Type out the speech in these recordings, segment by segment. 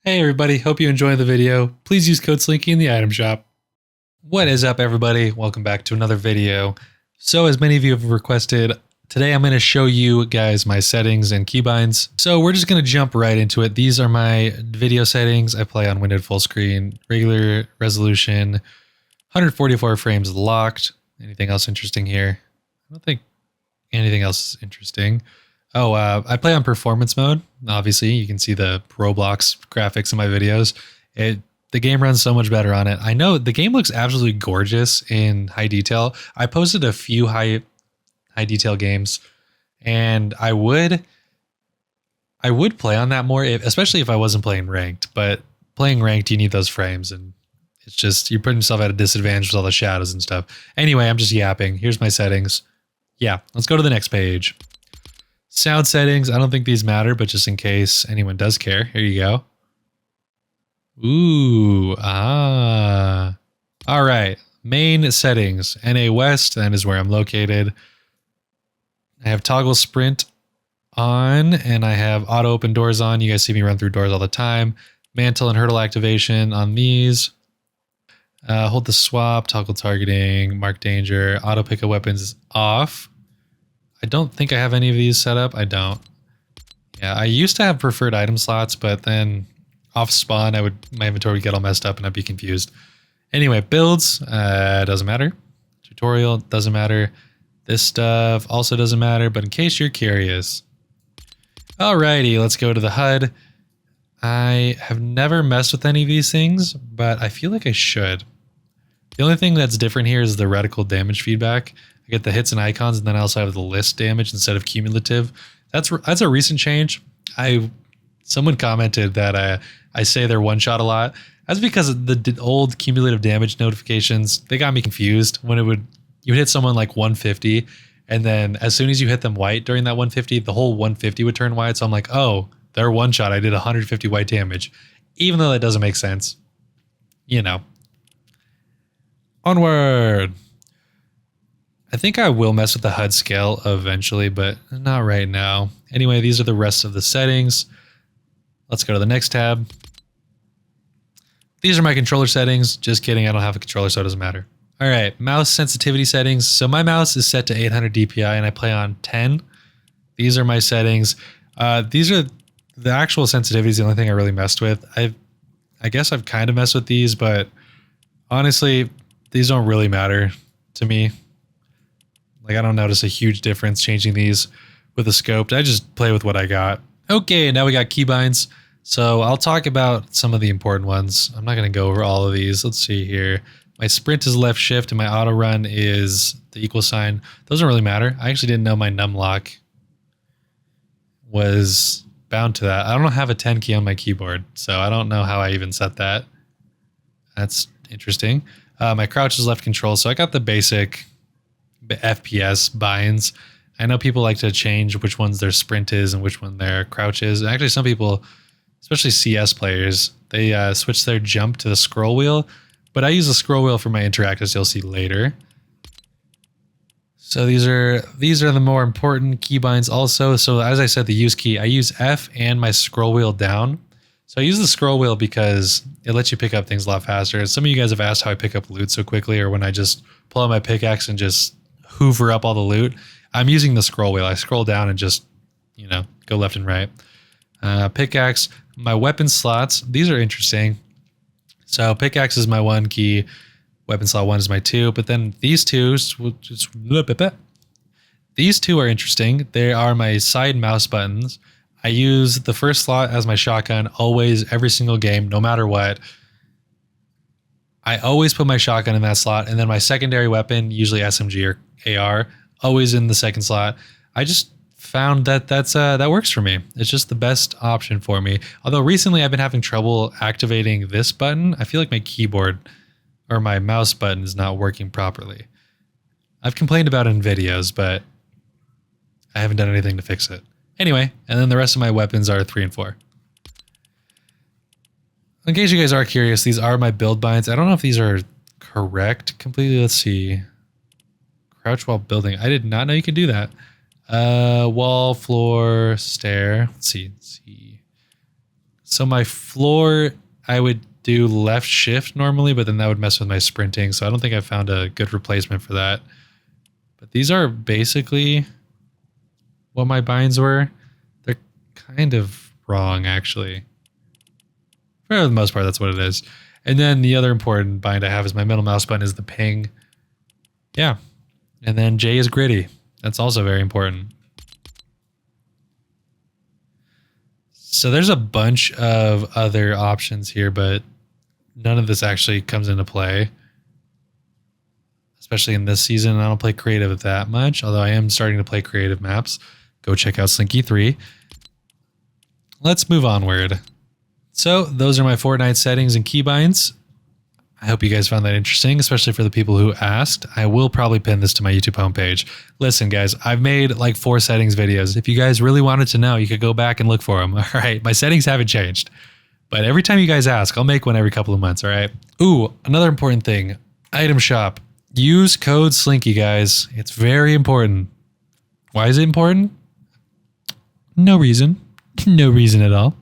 Hey everybody, hope you enjoy the video. Please use code Sliinky in the item shop. What is up everybody? Welcome back to another video. So as many of you have requested, today I'm going to show you guys my settings and keybinds. So we're just going to jump right into it. These are my video settings. I play on windowed full screen, regular resolution, 144 frames locked. Anything else interesting here? I don't think anything else is interesting. Oh, I play on performance mode. Obviously, you can see the Roblox graphics in my videos. The game runs so much better on it. I know the game looks absolutely gorgeous in high detail. I posted a few high detail games, and I would play on that more, especially if I wasn't playing ranked. But playing ranked, you need those frames, and it's just you're putting yourself at a disadvantage with all the shadows and stuff. Anyway, I'm just yapping. Here's my settings. Yeah, let's go to the next page. Sound settings, I don't think these matter, but just in case anyone does care, here you go. Ooh, ah. All right, main settings. NA West, that is where I'm located. I have toggle sprint on, and I have auto open doors on. You guys see me run through doors all the time. Mantle and hurdle activation on these. Hold the swap, toggle targeting, mark danger, auto pick up weapons off. I don't think I have any of these set up. I don't. Yeah, I used to have preferred item slots, but then off spawn, my inventory would get all messed up and I'd be confused. Anyway, builds, doesn't matter. Tutorial, doesn't matter. This stuff also doesn't matter, but in case you're curious. Alrighty, let's go to the HUD. I have never messed with any of these things, but I feel like I should. The only thing that's different here is the reticle damage feedback. I get the hits and icons, and then I also have the list damage instead of cumulative. That's a recent change. Someone commented that I say they're one shot a lot. That's because of the old cumulative damage notifications. They got me confused when you would hit someone like 150, and then as soon as you hit them white during that 150, the whole 150 would turn white. So I'm like, oh, they're one shot. I did 150 white damage, even though that doesn't make sense. You know. Onward. I think I will mess with the HUD scale eventually, but not right now. Anyway, these are the rest of the settings. Let's go to the next tab. These are my controller settings. Just kidding, I don't have a controller, so it doesn't matter. All right, mouse sensitivity settings. So my mouse is set to 800 DPI and I play on 10. These are my settings. These are the actual sensitivities, the only thing I really messed with. I guess I've kind of messed with these, but honestly, these don't really matter to me. Like, I don't notice a huge difference changing these with the scope. I just play with what I got. Okay, now we got keybinds. So I'll talk about some of the important ones. I'm not going to go over all of these. Let's see here. My sprint is left shift and my auto run is the equal sign. Those don't really matter. I actually didn't know my num lock was bound to that. I don't have a 10 key on my keyboard, so I don't know how I even set that. That's interesting. My crouch is left control, so I got the basic FPS binds. I know people like to change which ones their sprint is and which one their crouch is. Actually, some people, especially CS players, they switch their jump to the scroll wheel, but I use the scroll wheel for my interact, as you'll see later. So these are the more important keybinds also. So as I said, the use key, I use F and my scroll wheel down. So I use the scroll wheel because it lets you pick up things a lot faster. Some of you guys have asked how I pick up loot so quickly, or when I just pull out my pickaxe and just hoover up all the loot. I'm using the scroll wheel. I scroll down and just, go left and right. Pickaxe, my weapon slots. These are interesting. So pickaxe is my 1 key. Weapon slot 1 is my 2. But then these two are interesting. They are my side mouse buttons. I use the first slot as my shotgun always, every single game, no matter what. I always put my shotgun in that slot, and then my secondary weapon, usually SMG or AR, always in the second slot. I just found that that works for me. It's just the best option for me. Although recently I've been having trouble activating this button. I feel like my keyboard or my mouse button is not working properly. I've complained about it in videos, but I haven't done anything to fix it. Anyway, and then the rest of my weapons are 3 and 4. In case you guys are curious, these are my build binds. I don't know if these are correct completely. Let's see. Crouch while building. I did not know you could do that. Wall, floor, stair. Let's see. So my floor, I would do left shift normally, but then that would mess with my sprinting. So I don't think I found a good replacement for that. But these are basically what my binds were. They're kind of wrong, actually. For the most part, that's what it is. And then the other important bind I have is my middle mouse button is the ping. Yeah. And then J is gritty. That's also very important. So there's a bunch of other options here, but none of this actually comes into play. Especially in this season. I don't play creative that much, although I am starting to play creative maps. Go check out Sliinky 3. Let's move onward. So those are my Fortnite settings and keybinds. I hope you guys found that interesting, especially for the people who asked. I will probably pin this to my YouTube homepage. Listen, guys, I've made like 4 settings videos. If you guys really wanted to know, you could go back and look for them. All right, my settings haven't changed. But every time you guys ask, I'll make one every couple of months, all right? Ooh, another important thing. Item shop. Use code Sliinky, guys. It's very important. Why is it important? No reason. No reason at all.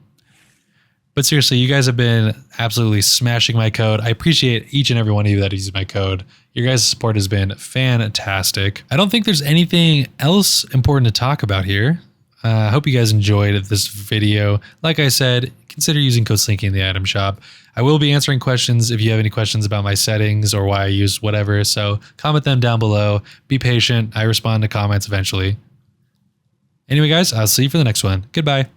But seriously, you guys have been absolutely smashing my code. I appreciate each and every one of you that uses my code. Your guys' support has been fantastic. I don't think there's anything else important to talk about here. I hope you guys enjoyed this video. Like I said, consider using code Sliinky in the item shop. I will be answering questions if you have any questions about my settings or why I use whatever. So comment them down below. Be patient. I respond to comments eventually. Anyway, guys, I'll see you for the next one. Goodbye.